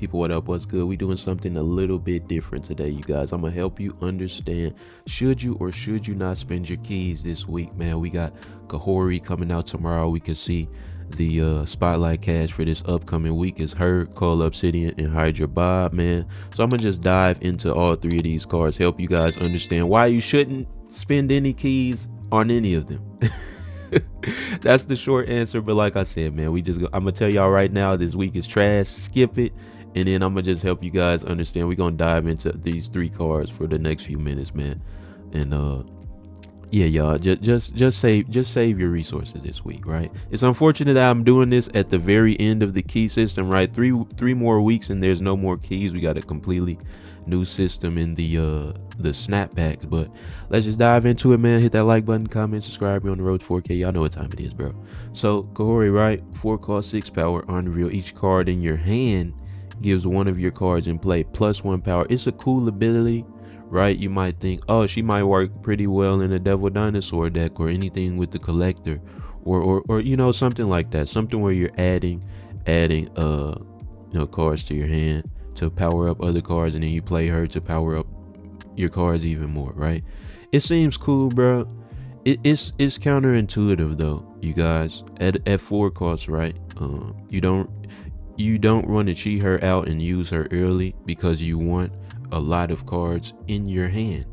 people, what up, what's good? We doing something a little bit different today, you guys. I'm gonna help you understand, should you or should you not spend your keys this week, man. We got Kahhori coming out tomorrow. We can see the spotlight cash for this upcoming week is Herd, Call Obsidian, and Hydra Bob, man. So I'm gonna just dive into all three of these cards, help you guys understand why you shouldn't spend any keys on any of them. That's the short answer. But like I said, man, I'm gonna tell y'all right now, this week is trash. Skip it, and then I'm gonna just help you guys understand. We're gonna dive into these three cards for the next few minutes, man. And yeah, y'all, just save your resources this week, right? It's unfortunate that I'm doing this at the very end of the key system, right? Three more weeks and there's no more keys. We got a completely new system in the snapbacks. But let's just dive into it, man. Hit that like button, comment, subscribe. We're on the road to 4K. Y'all know what time it is, bro. So Kahhori, right? 4 cost, 6 power, unreal. Each card in your hand gives one of your cards in play plus 1 power. It's a cool ability, right? You might think, oh, she might work pretty well in a Devil Dinosaur deck or anything with the collector, or you know, something like that. Something where you're adding cards to your hand to power up other cards, and then you play her to power up your cards even more, right? It seems cool, bro. It's counterintuitive though, you guys. At 4 costs, right? You don't want to cheat her out and use her early because you want a lot of cards in your hand.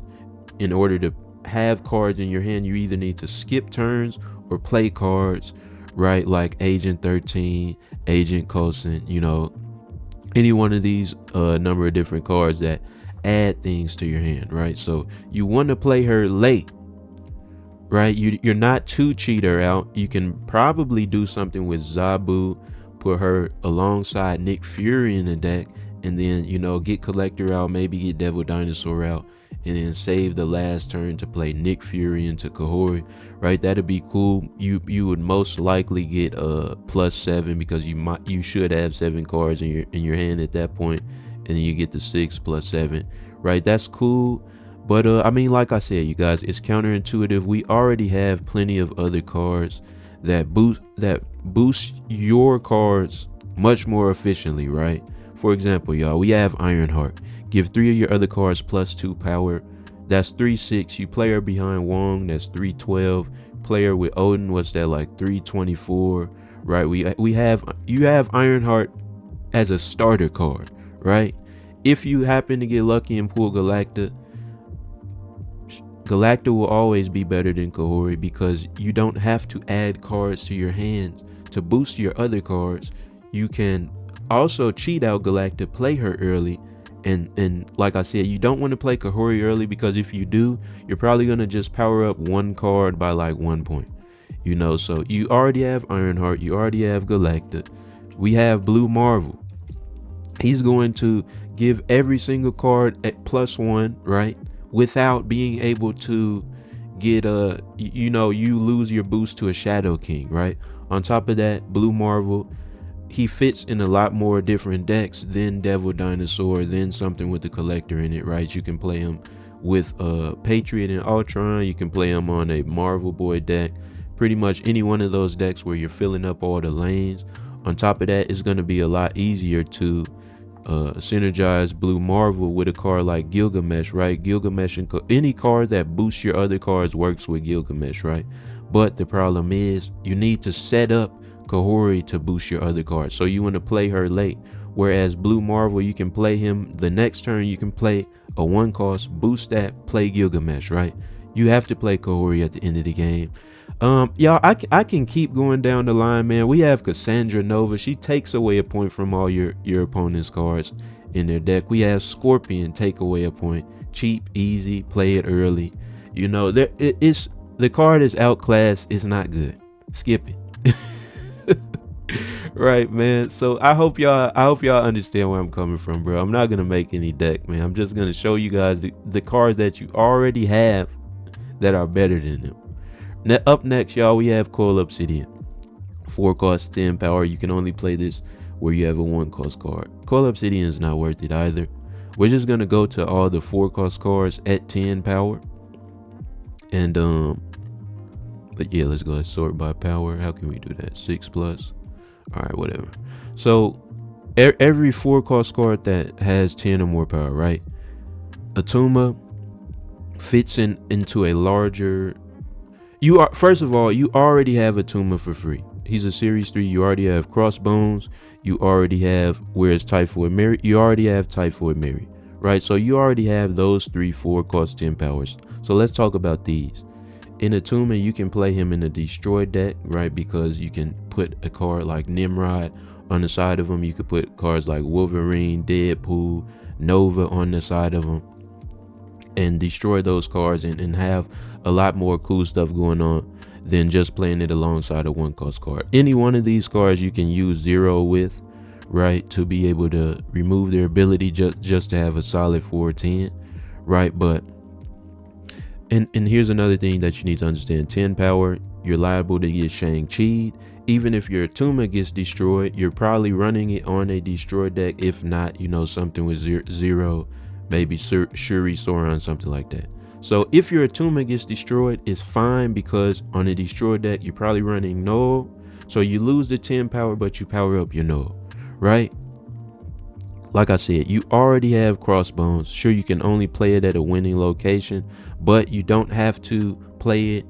In order to have cards in your hand, you either need to skip turns or play cards, right? Like Agent 13, Agent Coulson, you know, any one of these number of different cards that add things to your hand, right? So you want to play her late, right? You're not to cheat her out. You can probably do something with Zabu, put her alongside Nick Fury in the deck, and then, you know, get Collector out, maybe get Devil Dinosaur out, and then save the last turn to play Nick Fury into Kahhori, right? That'd be cool. You would most likely get +7 because you should have 7 cards in your hand at that point, and then you get the 6 + 7, right? That's cool. But I mean, like I said, you guys, it's counterintuitive. We already have plenty of other cards that boost your cards much more efficiently, right? For example, y'all, we have Ironheart. Give 3 of your other cards +2 power. That's 3/6. You play her behind Wong, that's 3/12. Player with Odin, what's that, like 3/24, right? You have Ironheart as a starter card, right? If you happen to get lucky and pull Galacta will always be better than Kahhori because you don't have to add cards to your hands to boost your other cards. You can also cheat out Galacta, play her early, and like I said, you don't want to play Kahhori early because if you do, you're probably going to just power up one card by like 1 point, you know. So you already have Ironheart, you already have Galacta. We have Blue Marvel. He's going to give every single card at +1, right? Without being able to get you lose your boost to a Shadow King, right? On top of that, Blue Marvel, he fits in a lot more different decks than Devil Dinosaur, than something with the Collector in it, right? You can play him with Patriot and Ultron. You can play him on a Marvel Boy deck. Pretty much any one of those decks where you're filling up all the lanes. On top of that, it's going to be a lot easier to synergize Blue Marvel with a card like Gilgamesh, right? Gilgamesh and any card that boosts your other cards works with Gilgamesh, right? But the problem is you need to set up Kahhori to boost your other cards, so you want to play her late. Whereas Blue Marvel, you can play him the next turn. You can play a 1 cost, boost that, play Gilgamesh, right? You have to play Kahhori at the end of the game. Y'all, I can keep going down the line, man. We have Cassandra Nova. She takes away a point from all your opponent's cards in their deck. We have Scorpion, take away a point. Cheap, easy, play it early. You know, the card is outclassed. It's not good. Skip it. Right, man. So I hope y'all understand where I'm coming from, bro. I'm not gonna make any deck, man. I'm just gonna show you guys the cards that you already have that are better than them. Up next, y'all, we have Call Obsidian. 4 cost, 10 power. You can only play this where you have a 1 cost card. Call Obsidian is not worth it either. We're just gonna go to all the 4 cost cards at 10 power. And but yeah, let's go sort by power. How can we do that? 6+. All right, whatever. So Every 4 cost card that has 10 or more power, right? Atuma fits into a larger. You are, first of all, you already have Atuma for free. He's a Series 3. You already have Crossbones. You already have, whereas Typhoid Mary, you already have Typhoid Mary, right? So you already have those 4 cost 10 powers. So let's talk about these. In Atuma, you can play him in a destroy deck, right? Because you can put a card like Nimrod on the side of him. You could put cards like Wolverine, Deadpool, Nova on the side of him and destroy those cards and have a lot more cool stuff going on than just playing it alongside a 1 cost card. Any one of these cards you can use Zero with, right, to be able to remove their ability just to have a solid 4/10, right? But and here's another thing that you need to understand: 10 power, you're liable to get Shang-Chi'd. Even if your Atuma gets destroyed, you're probably running it on a destroy deck. If not, something with zero, maybe Shuri Sauron, something like that. So if your Atuma gets destroyed, it's fine, because on a destroy deck, you're probably running Null. So you lose the 10 power, but you power up your Null, right? Like I said, you already have Crossbones. Sure, you can only play it at a winning location, but you don't have to play it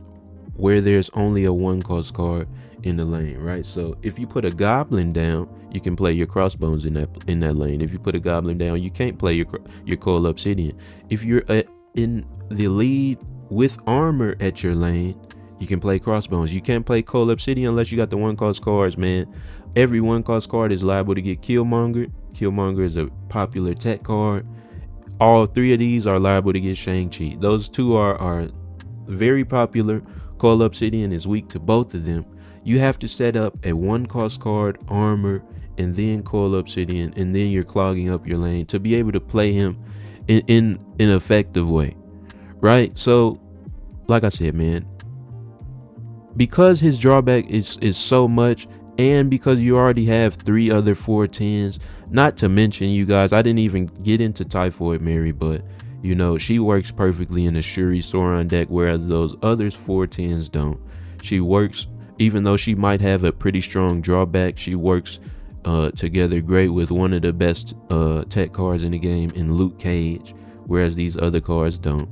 where there's only a 1 cost card in the lane, right? So if you put a Goblin down, you can play your Crossbones in that lane. If you put a Goblin down, you can't play your Cold Obsidian. If you're in the lead with armor at your lane, you can play Crossbones. You can't play Cold Obsidian unless you got the 1 cost cards, man. Every 1 cost card is liable to get Killmonger. Killmonger is a popular tech card. All 3 of these are liable to get Shang-Chi. Those 2 are very popular. Cold Obsidian is weak to both of them. You have to set up a 1 cost card, armor, and then Cold Obsidian, and then you're clogging up your lane to be able to play him in an effective way, right? So, like I said, man, because his drawback is so much, and because you already have 3 other 4/10s, not to mention, you guys, I didn't even get into Typhoid Mary, but she works perfectly in a Shuri Sauron deck, whereas those others 4/10s don't. She works, even though she might have a pretty strong drawback, she works together great with one of the best tech cards in the game, in Luke Cage, whereas these other cards don't,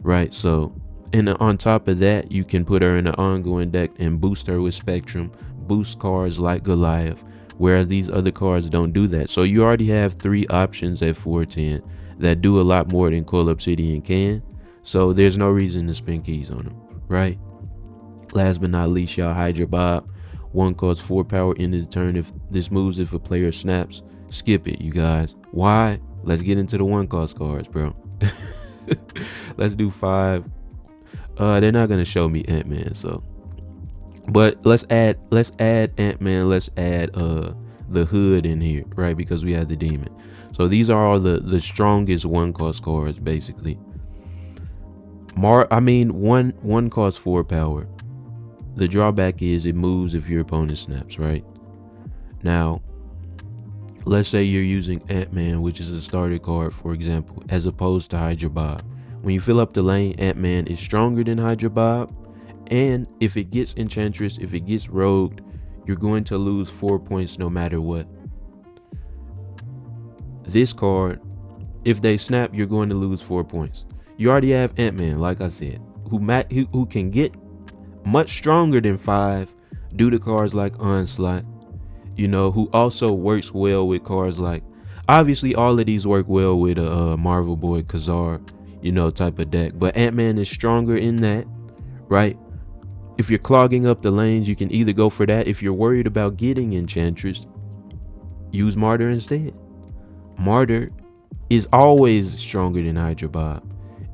right? So, and on top of that, you can put her in an ongoing deck and boost her with Spectrum, boost cards like Goliath, whereas these other cards don't do that. So you already have 3 options at 4/10 that do a lot more than Cold Obsidian can. So there's no reason to spend keys on them, right? Last but not least, y'all, Hydra Bob. 1 cost 4 power into the turn. If this moves, if a player snaps, skip it, you guys. Why? Let's get into the 1 cost cards, bro. Let's do 5. They're not gonna show me Ant-Man, so, but let's add Ant-Man. Let's add the Hood in here, right? Because we have the Demon. So these are all the strongest 1 cost cards, basically. 1 cost 4 power. The drawback is it moves if your opponent snaps, right? Now, let's say you're using Ant-Man, which is a starter card, for example, as opposed to Hydra Bob. When you fill up the lane, Ant-Man is stronger than Hydra Bob, and if it gets Enchantress, if it gets rogued, you're going to lose 4 points no matter what. This card, if they snap, you're going to lose 4 points. You already have Ant-Man, like I said, who can get much stronger than 5 due to cards like Onslaught, who also works well with cards like, obviously all of these work well with a Marvel Boy Khazar, type of deck, but Ant-Man is stronger in that, right? If you're clogging up the lanes, you can either go for that. If you're worried about getting Enchantress, use Martyr instead. Martyr is always stronger than Hydra Bob.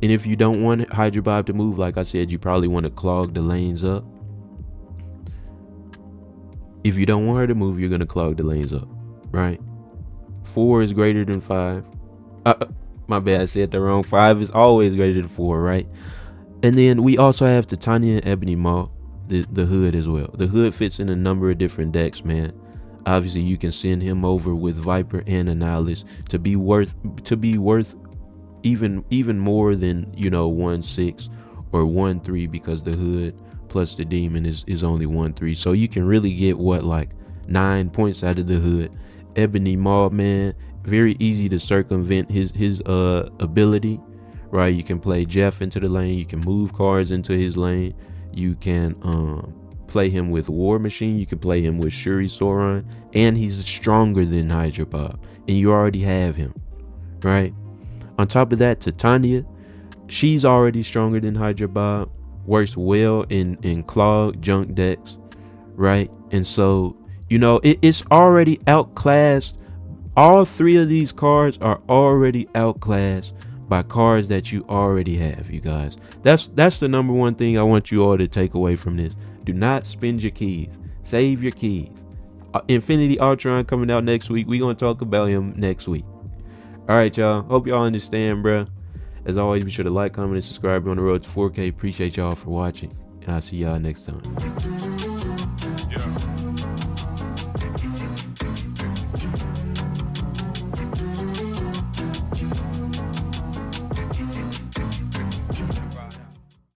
And if you don't want Hydra Bob to move, like I said, you probably want to clog the lanes up. If you don't want her to move, you're going to clog the lanes up, right? 4 is greater than 5. My bad, I said that wrong. 5 is always greater than 4, right? And then we also have Titania and Ebony Maw, the Hood as well. The Hood fits in a number of different decks, man. Obviously, you can send him over with Viper and Annihilus to be worth even more than 1/6 or 1/3, because the Hood plus the Demon is only 1/3. So you can really get like 9 points out of the Hood Ebony Maw, man. Very easy to circumvent his ability, right? You can play Jeff into the lane. You can move cards into his lane. You can play him with War Machine. You can play him with Shuri Sauron, and he's stronger than Hydra Bob, and you already have him, right? On top of that, Titania, she's already stronger than Hydra Bob. Works well in clogged junk decks, right? And so, it's already outclassed. All three of these cards are already outclassed by cards that you already have, you guys. That's the number one thing I want you all to take away from this. Do not spend your keys. Save your keys. Infinity Ultron coming out next week. We're going to talk about him next week. All right, y'all. Hope y'all understand, bruh. As always, be sure to like, comment, and subscribe. We're on the road to 4K. Appreciate y'all for watching, and I'll see y'all next time.